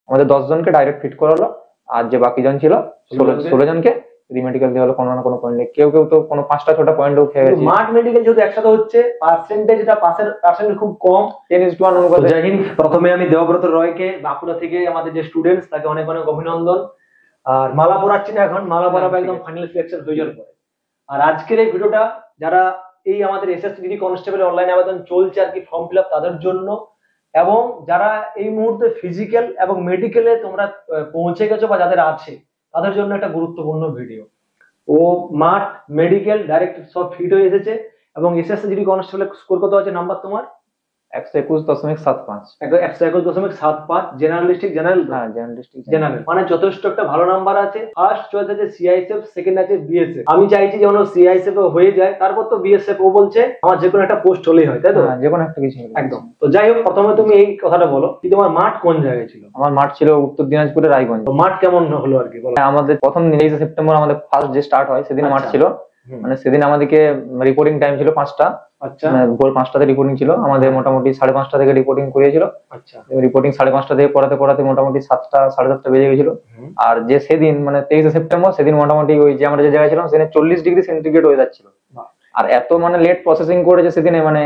আমাদের 10 জনকে direct fit করা হলো, আর যে বাকি জন ছিল 16 জনকে রিমেডিকেল দেওয়া হলো। কোনো না কোনো পয়েন্টে কেউ কেউ তো কোনো 5টা 6টা পয়েন্টও খেয়ে গেছে। মাঠ মেডিকেল যেহেতু একসাথে হচ্ছে, পার্সেন্টেজটা পাসের পার্সেন্টেজ খুব কম, 10:1 অনুপাতে। জয় হিন্দ। প্রথমে আমি দেবব্রত রয়কে বাঁকুড়া থেকে আমাদের যে স্টুডেন্টস তাকে অনেক অনেক অভিনন্দন। আর মালা পরাচ্ছি না এখন, মালা পরাবো একদম ফাইনাল সিলেকশন হয়ে যাওয়ার পরে। আর আজকের এই ভিডিওটা যারা এই আমাদের এসএসসি কনস্টেবল অনলাইন আবেদন চলছে আর কি ফর্ম ফিল আপ তাদের জন্য, এবং যারা এই মুহূর্তে ফিজিক্যাল এবং মেডিকেলে তোমরা পৌঁছে গেছো বা যাদের আছে তাদের জন্য একটা গুরুত্বপূর্ণ ভিডিও। ও মাঠ মেডিকেল ডাইরেক্ট সব ফিট হয়ে এসেছে, এবং এসএসসি কনস্টেবলের স্কোর কত আছে নাম্বার তোমার? 121.75। 121.75। জেনারেল ডিস্ট্রিক্ট, জেনারেল, হ্যাঁ জেনারেল ডিস্ট্রিক্ট, জেনারেল মানে যথেষ্ট একটা ভালো নাম্বার আছে। ফার্স্ট চয়েস আছে সিআইএসএফ, সেকেন্ড আছে বিএসএফ। আমি চাইছি যেন সিআইএসএফ হয়ে যায়, তারপর তো বিএসএফ। ও বলছে আমার যে কোনো একটা পোস্ট হলেই হয়, তাই তো? যে কোনো একটা কিছু একদম। তো যাই হোক, প্রথমে তুমি এই কথাটা বলো কি তোমার মাঠ কোন জায়গায় ছিল? আমার মাঠ ছিল উত্তর দিনাজপুরের রায়গঞ্জ। তো মাঠ কেমন হলো আর কি বলো। আমাদের প্রথম 23 সেপ্টেম্বর আমাদের ফার্স্ট যে স্টার্ট হয় সেদিন মাঠ ছিল। মানে সেদিন আমাদেরকে রিপোর্টিং টাইম ছিল 5টা। আচ্ছা, ভোর 5টাতে রিপোর্টিং ছিল আমাদের। মোটামুটি 5:30 থেকে রিপোর্টিং করিয়েছিল। আচ্ছা, রিপোর্টিং 5:30 থেকে পড়াতে পড়াতে মোটামুটি 7টা 7:30 বেজে গেছিল। আর যে সেদিন মানে 23 সেপ্টেম্বর সেদিন মোটামুটি ওই যে আমরা যে জায়গায় ছিলাম সেদিন 40 ডিগ্রি সেন্টিগ্রেড হয়ে যাচ্ছিল। আর এত মানে লেট প্রসেসিং করেছে সেদিনে, মানে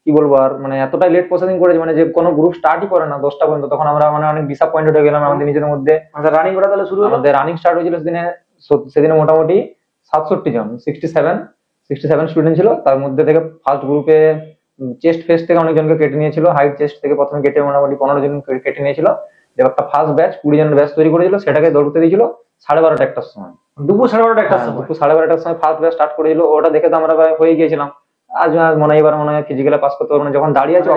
কি বলবো আর, মানে এতটাই লেট প্রসেসিং করেছে মানে যে কোনো গ্রুপ স্টার্টই করে না 10টা পর্যন্ত। তখন আমরা মানে অনেক ডিসঅ্যাপয়েন্টেড হয়ে গেলাম আমাদের নিজেদের মধ্যে। রানিং করা তাহলে শুরু হলো। আমাদের রানিং স্টার্ট হয়েছিল সেদিনে মোটামুটি 67 জন, 67 স্টুডেন্ট ছিল। তার মধ্যে থেকে ফার্স্ট গ্রুপে চেস্ট ফেস্ট থেকে অনেকজনকে কেটে নিয়েছিল। হাইট চেস্ট থেকে প্রথমে কেটে মোটামুটি 15 জন কেটে নিয়েছিল। একটা ফার্স্ট ব্যাচ 20 জনের ব্যাচ তৈরি করেছিল, সেটাকে দৌড়তে দিয়েছিল 12:30 একটার সময়। দুপুর 12:30 একটার সময়? দুপুর 12:30 সময় ফার্স্ট ব্যাচ স্টার্ট করেছিল। ওটা দেখে তো আমরা হয়ে গিয়েছিলাম, আজ মনে হয় এবার মনে হয় ফিজিক্যালে পাস করতে পারবো না। যখন দাঁড়িয়ে আছে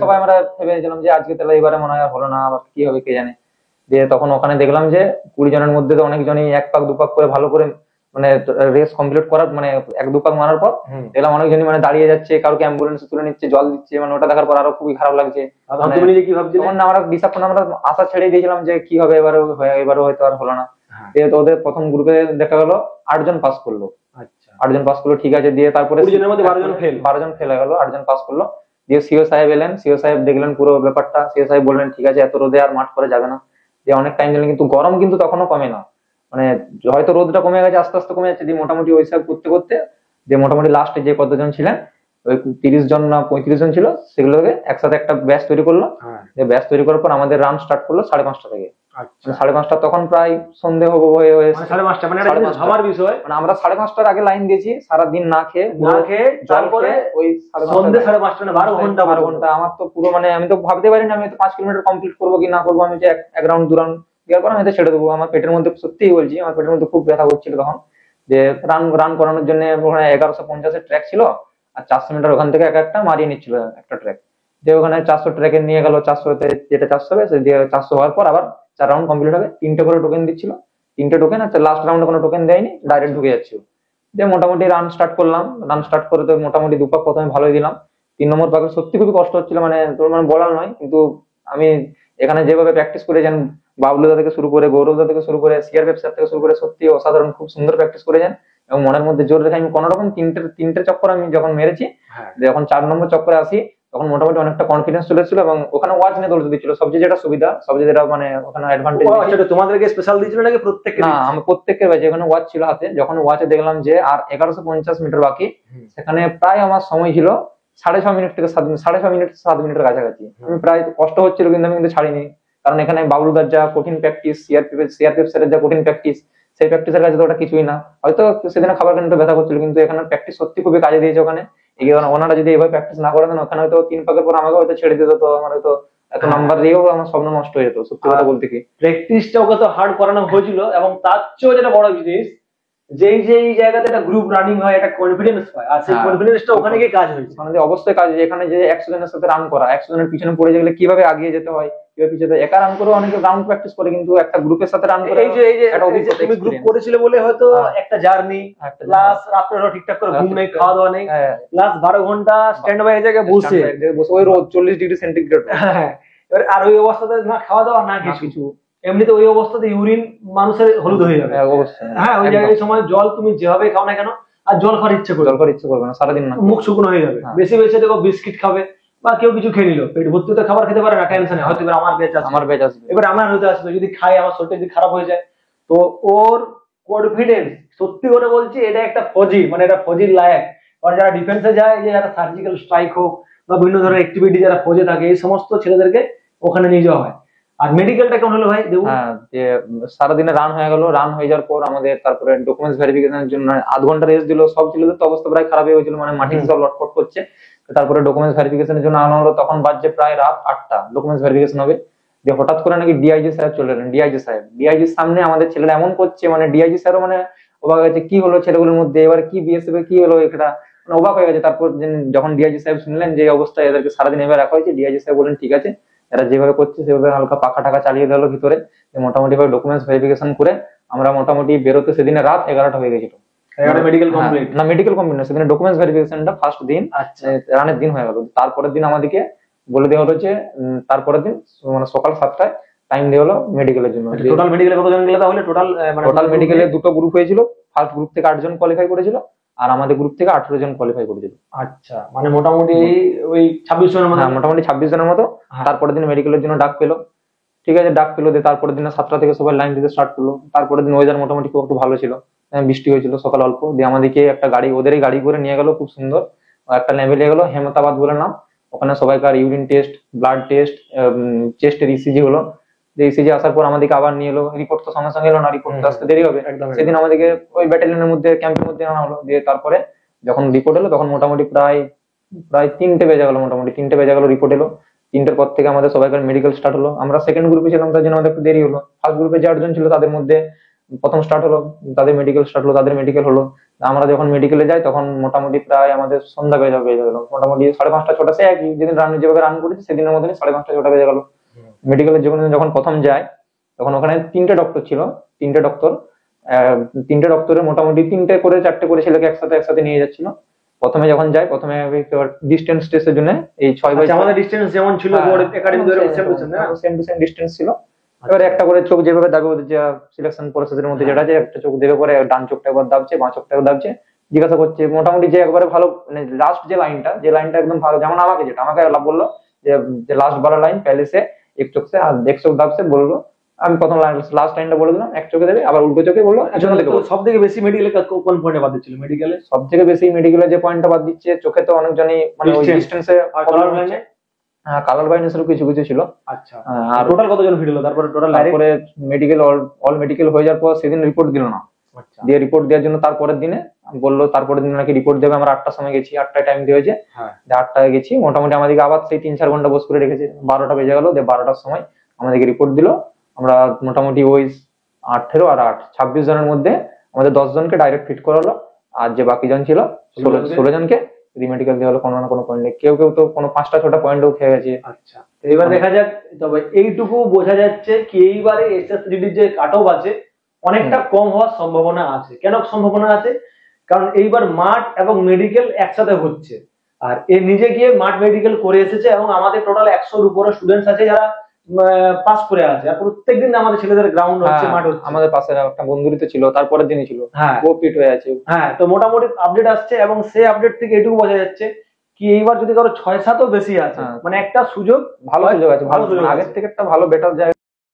সবাই আমরা ভেবেছিলাম যে আজকে তাহলে এবারে মনে হয় হলো না, আবার কি হবে কে জানে। দিয়ে তখন ওখানে দেখলাম যে 20 জনের মধ্যে তো অনেকজনই 1 পাক 2 পাক করে ভালো করে মানে রেস কমপ্লিট করার মানে 1-2 পাক মারার পর দেখলাম অনেকজনই মানে দাঁড়িয়ে যাচ্ছে, কাউকে অ্যাম্বুলেন্সে তুলে নিচ্ছে, জল দিচ্ছে। মানে ওটা দেখার পর আরো খুবই খারাপ লাগছে। কি ভাবছিলে? আমরা ডিসঅ্যাপয়েন্ট, আমরা আশা ছেড়ে দিয়েছিলাম যে কি হবে এবারও হয়তো আর হলো না। তো ওদের প্রথম গ্রুপে দেখা গেল 8 জন পাস করলো। আচ্ছা, 8 জন পাস করলো, ঠিক আছে। দিয়ে তারপরে 20 জনের মধ্যে 12 জন ফেল। 12 জন ফেল হয়ে গেল, 8 জন পাস করলো। দিয়ে সিও সাহেব এলেন, সিও সাহেব দেখলেন পুরো ব্যাপারটা। সিও সাহেব বললেন ঠিক আছে এত রোদে আর মাঠ করে যাবে না। দিয়ে অনেক টাইম দিলেন, কিন্তু গরম কিন্তু তখনও কমে না। মানে হয়তো রোদটা কমে গেছে, আস্তে আস্তে কমে যাচ্ছে। দিয়ে মোটামুটি ওই হিসাব করতে করতে দিয়ে মোটামুটি লাস্টে যে কতজন ছিলেন ওই 30 জন না 35 জন ছিল, সেগুলোকে একসাথে একটা ব্যাচ তৈরি করলো। ব্যাচ তৈরি করার পর আমাদের রান স্টার্ট করলো 5:30 থেকে। 5:30 তখন প্রায় সন্ধে হয়ে 5:30 মানে ভাবার বিষয়। মানে আমরা 5:30টার আগে লাইন দিয়েছি, সারাদিন না খেয়ে তারপরে ওই সন্ধে 5:30 মানে 12 ঘন্টা। আমার তো পুরো মানে আমি তো ভাবতে পারিনি আমি তো 5 কিলোমিটার কমপ্লিট করবো কি না করবো। আমি যে 1 রাউন্ড 2 রাউন্ড দেওয়ার পর আমি তো ছেড়ে দেবো। আমার পেটের মধ্যে সত্যিই বলছি আমার পেটের মধ্যে খুব ব্যথা করছিল তখন। যে রান করানোর জন্য ওখানে 1150-এর ট্র্যাক ছিল, আর 400 মিটার ওখান থেকে একটা মারিয়ে নিচ্ছিল একটা ট্র্যাক। যে ওখানে 400 ট্র্যাকে নিয়ে গেল, 400-তে যেটা 400 হবে সে দিয়ে 400 হওয়ার পর আবার 4 রাউন্ড কমপ্লিট হবে। 3টে করে টোকেন দিচ্ছিল, 3টে টোকেন। আর লাস্ট রাউন্ডে কোনো টোকেন দেয়নি, ডাইরেক্ট ঢুকে যাচ্ছিল। যে মোটামুটি রান স্টার্ট করলাম। রান স্টার্ট করে তো মোটামুটি 2 পাক প্রথমে ভালোই দিলাম। 3 নম্বর পাকে সত্যি খুবই কষ্ট হচ্ছিল, মানে তোর মানে বলার নয়। কিন্তু আমি এখানে যেভাবে প্র্যাকটিস করেছেন বাবলুদা থেকে শুরু করে, গৌরবদা থেকে শুরু করে, সিআরপিএফ স্যার থেকে শুরু করে, সত্যি অসাধারণ খুব সুন্দর প্র্যাকটিস করেছেন। এবং মনের মধ্যে জোর রেখে আমি কোনো রকম তিনটে চক্কর আমি যখন মেরেছি, যখন 4 নম্বর চক্করে আসি তখন মোটামুটি অনেকটা কনফিডেন্স চলে এসেছিল। এবং ওখানে ওয়াচ নিয়ে দৌড়তে দিচ্ছিল, সবচেয়ে যেটা সুবিধা, সবচেয়ে যেটা মানে ওখানে অ্যাডভান্টেজ। তোমাদেরকে স্পেশাল দিয়েছিল নাকি প্রত্যেককে? না, আমি প্রত্যেকের বাজে ওখানে ওয়াচ ছিল হাতে। যখন ওয়াচে দেখলাম যে আর 1150 মিটার বাকি, সেখানে প্রায় আমার সময় ছিল 6.5 মিনিট থেকে 7 মিনিটের কাছাকাছি। আমি প্রায় কষ্ট হচ্ছিল কিন্তু আমি কিন্তু ছাড়িনি। কারণ এখানে বাবলুদার যা কঠিন প্র্যাকটিস, সিআরপিএফ স্যারের যা কঠিন প্র্যাকটিস, সেই প্র্যাকটিসের কাছে তো ওটা কিছুই না। হয়তো সেদিনে খাবার কিন্তু ব্যথা করছিল, কিন্তু এখানে প্র্যাকটিস সত্যি খুবই কাজে দিয়েছে। ওখানে ওনারা যদি এভাবে প্র্যাকটিস না করে দেন, ওখানে হয়তো 3 পাকের পর আমাকে হয়তো ছেড়ে দিত। তো আমার হয়তো এত নাম্বার দিয়েও আমার স্বপ্ন নষ্ট হয়ে যেত, সত্যি কথা বলতে কি। প্র্যাকটিসটা ওকে তো হার্ড করানো হয়েছিল, এবং তার চেয়েও যেটা বড় জিনিস, যেই জায়গাতে একটা গ্রুপ রানিং হয় একটা কনফিডেন্স পায়, আর সেই কনফিডেন্সটা ওখানে গিয়ে কাজ হয়েছে। মানে অবশ্যই কাজ। এখানে যে 100 জনের সাথে রান করা, 100 জনের পিছনে পড়ে গেলে কিভাবে আগিয়ে যেতে হয়, কিভাবে পিছনে একা রান করে অনেকে রাউন্ড প্র্যাকটিস করে, কিন্তু একটা গ্রুপের সাথে রান করে এই যে তুমি গ্রুপ করেছিলে বলে হয়তো একটা জার্নি, প্লাস রাত্রে ঠিকঠাক করে ঘুম নেই, খাওয়া দাওয়া নেই, প্লাস 12 ঘন্টা স্ট্যান্ড বাই জায়গায় বসে ওই রোদ 40 ডিগ্রি সেন্টিগ্রেড। এবার আর ওই অবস্থাতে না খাওয়া দাওয়া না কিছু, এমনিতে ওই অবস্থাতে ইউরিন মানুষের হলুদ হয়ে যাবে। হ্যাঁ, ওই জায়গায় সময় জল তুমি যেভাবে খাও না কেন, আর জল খাওয়ার ইচ্ছে করবে না সারাদিন, না মুখ শুকনো হয়ে যাবে। বেশি বেশি দেখো বিস্কিট খাবে, বা কেউ কিছু খেয়ে নিল, পেট ভর্তি তো খাবার খেতে পারে না, টেনশনে হয়তো এবার আমার ব্যাচ আছে, আমার ব্যাচ আসবে। এবার আমার হতে আসবে, যদি খাই আমার শরীরটা যদি খারাপ হয়ে যায়, তো ওর কনফিডেন্স, সত্যি করে বলছি এটা একটা ফৌজি, মানে এটা ফৌজির লায়ক। কারণ যারা ডিফেন্সে যায়, যে যারা সার্জিক্যাল স্ট্রাইক হোক বা বিভিন্ন ধরনের অ্যাক্টিভিটি যারা ফৌজে থাকে, এই সমস্ত ছেলেদেরকে ওখানে নিয়ে যাওয়া হয়। আর মেডিকেলটা কেমন হলো ভাই দেবু? হ্যাঁ, যে সারাদিনে রান হয়ে গেল, রান হয়ে যাওয়ার পর আমাদের তারপরে ডকুমেন্টস ভেরিফিকেশনের জন্য আধ ঘন্টা রেস্ট দিল। সব ছেলেদের তো অবস্থা প্রায় খারাপ হয়ে গেছিল, মানে মাটিতে সব লটপট করছে। তো তারপরে ডকুমেন্টস ভেরিফিকেশনের জন্য আনা হলো, তখন বাজছে প্রায় রাত 8টা, ডকুমেন্টস ভেরিফিকেশন হবে। যে হঠাৎ করে নাকি ডিআইজি সাহেব চলে এলেন। ডিআইজি সাহেব, ডিআইজির সামনে আমাদের ছেলেরা এমন করছে, মানে ডিআইজি স্যারও মানে অবাক হয়েছে, কি হলো ছেলেগুলোর মধ্যে, এবার কি বিএসএফ কি হলো, এটা মানে অবাক হয়ে গেছে। তারপর যখন ডিআইজি সাহেব শুনলেন যে এই অবস্থা, এদেরকে সারাদিন এবার রাখা হয়েছে, ডিআইজি সাহেব বললেন ঠিক আছে, এরা যেভাবে করছে সেভাবে হালকা পাখা টাকা চালিয়ে দিল ভিতরে। মোটামুটি ভাবে ডকুমেন্টস ভেরিফিকেশন করে আমরা মোটামুটি বেরোতে সেদিনে রাত 11টা হয়ে গেছিল। Medical complete? না, মেডিকেল কমপ্লিট না, সেদিনে ডকুমেন্টস ভেরিফিকেশনটা ফার্স্ট দিন, আচ্ছা, রানের দিন হয়ে গেল। তারপরের দিন আমাদেরকে বলে দেওয়া হলো যে তারপরের দিন মানে সকাল 7টায় টাইম দেওয়া হলো মেডিকেলের জন্য। টোটাল মেডিকেলে কতজন গেলে তাহলে? টোটাল টোটাল মেডিকেলে দুটো গ্রুপ হয়েছিল। ফার্স্ট গ্রুপ থেকে 8 জন কোয়ালিফাই করেছিল, আর আমাদের গ্রুপ থেকে 18 জন কোয়ালিফাই করেছিল। আচ্ছা, মানে মোটামুটি ওই 26 জনের মতো? হ্যাঁ, মোটামুটি 26 জনের মতো। হ্যাঁ। তারপরের দিন মেডিকেলের জন্য ডাক পেলো, ঠিক আছে, ডাক পেলো। দিয়ে তারপরের দিন 7টা থেকে সবাই লাইন দিতে স্টার্ট করলো। তারপরের দিন ওয়েদার মোটামুটি খুব একটু ভালো ছিল, বৃষ্টি হয়েছিল সকাল অল্প। দিয়ে আমাদেরকে একটা গাড়ি, ওদেরই গাড়ি করে নিয়ে গেল, খুব সুন্দর একটা লেভেলে গেলো, হেমতাবাদ বলে নাম। ওখানে সবাইকার ইউরিন টেস্ট, ব্লাড টেস্ট, চেস্টের ইসিজি হলো। ইসিজি আসার পর আমাদেরকে আবার নিয়ে এলো। রিপোর্ট তো সঙ্গে সঙ্গে এলো না, রিপোর্ট আসতে দেরি হবে। একদম। সেদিন আমাদেরকে ওই ব্যাটালিয়নের মধ্যে, ক্যাম্পের মধ্যে আনা হলো। দিয়ে তারপরে যখন রিপোর্ট এলো তখন মোটামুটি প্রায় প্রায় 3টে বেজে গেল, মোটামুটি 3টে বেজে গেল, রিপোর্ট এলো। 3টের পর থেকে আমাদের সবাইকার মেডিকেল স্টার্ট হলো। আমরা সেকেন্ড গ্রুপে ছিলাম, তার জন্য আমাদের একটু দেরি হলো। ফার্স্ট গ্রুপে যে 8 জন ছিল তাদের মধ্যে প্রথম স্টার্ট হলো, তাদের মেডিকেল স্টার্ট হলো, তাদের মেডিকেল হলো। আমরা যখন মেডিকেলে যাই তখন মোটামুটি প্রায় আমাদের সন্ধ্যা বেজে গেল, মোটামুটি 5:30 6টা, সে একই যেদিন রান যেভাবে রান করেছি সেদিনের মধ্যে 5:30 6টা বেজে গেল। মেডিকেলের যখন প্রথম যায় তখন ওখানে 3টে ডক্টর ছিল, 3টে ডক্টর। 3টে ডক্টরে মোটামুটি 3টে করে 4টে করে ছেলেকে একসাথে নিয়ে যাচ্ছিল। প্রথমে যখন যাই, প্রথমে ডিস্টেন্স টেস্টের জন্য এই 6x, আমাদের ডিসটেন্স যেমন ছিল একাডেমি ধরে সেম টু সেম ডিস্টেন্স ছিল। এবারে একটা করে চোখ যেভাবে দাবে, ওদের যে সিলেকশন প্রসেসের মধ্যে যেটা আছে, একটা চোখ দেবে, পরে ডান চোখটা একবার দাবছে, বাঁ চোখটা দাবছে, জিজ্ঞাসা করছে মোটামুটি যে একবারে ভালো, মানে লাস্ট যে লাইনটা একদম ভালো, যেমন আমাকে বললো যে লাস্ট वाला লাইন पहले से एक चोख से, আর এক চোখ দাবছে, বললো আমি প্রথম লাস্ট লাইনটা বলে দিলাম, এক চোখে দেবে, আবার উল্টো চোখে বললো। সব থেকে বেশি মেডিকেলে কোন পয়েন্টে বাদ দিচ্ছিল? মেডিকেলে সব থেকে বেশি মেডিকেলে যে পয়েন্টটা বাদ দিচ্ছে, চোখে তো অনেকজনই মানে ওই ডিস্টেন্সে, কালার লাইনে। হ্যাঁ, কালার ব্লাইন্ডনেসের কিছু কিছু ছিল। আচ্ছা, আর টোটাল কতজন ফিট হলো তারপরে? টোটাল তারপরে মেডিকেল অল মেডিকেল হয়ে যাওয়ার পর সেদিন রিপোর্ট দিল না। আচ্ছা, দিয়ে রিপোর্ট দেওয়ার জন্য তারপরের দিনে বললো, তারপরের দিন নাকি রিপোর্ট দেবে। আমরা 8টার সময় গেছি, 8টায় টাইম দিয়ে হয়েছে। হ্যাঁ, 8টায় গেছি, মোটামুটি আমাদেরকে আবার সেই 3 4 ঘন্টা বস করে রেখেছে। 12টা বেজে গেল। দিয়ে 12টার সময় আমাদেরকে রিপোর্ট দিল। আমরা মোটামুটি ওই 18 আর 8 26 জনের মধ্যে আমাদের 10 জনকে ডাইরেক্ট ফিট করা হলো। আর যে বাকি জন ছিল 16 জনকে রিমেডিকেল দেওয়া হলো। কোনো না কোনো পয়েন্টে কেউ তো কোনো 5টা 6টা পয়েন্টও খেয়ে গেছে। আচ্ছা, তো এবার দেখা যাক। তবে এইটুকু বোঝা যাচ্ছে কি এইবারে এসএসজিডির যে কাট অফ আছে অনেকটা কম হওয়ার সম্ভাবনা আছে। কেন সম্ভাবনা আছে? কারণ এইবার মাঠ এবং মেডিকেল একসাথে হচ্ছে, আর এ নিজে গিয়ে মাঠ মেডিকেল করে এসেছে, এবং আমাদের টোটাল 100-র উপরে স্টুডেন্টস আছে যারা পাস করে আছে। আর প্রত্যেকদিন আমাদের ছেলেদের গ্রাউন্ড হচ্ছে, মাঠ হচ্ছে। আমাদের পাশে একটা বন্ধুরই তো ছিল, তারপরের দিনই ছিল। হ্যাঁ, ও ফিট হয়ে আছে। হ্যাঁ, তো মোটামুটি আপডেট আসছে, এবং সেই আপডেট থেকে এটুকু বোঝা যাচ্ছে কি এইবার যদি কারো 6-7ও বেশি আছে, মানে একটা সুযোগ, ভালো সুযোগ আছে, ভালো সুযোগ আগের থেকে একটা ভালো বেটার জায়গা।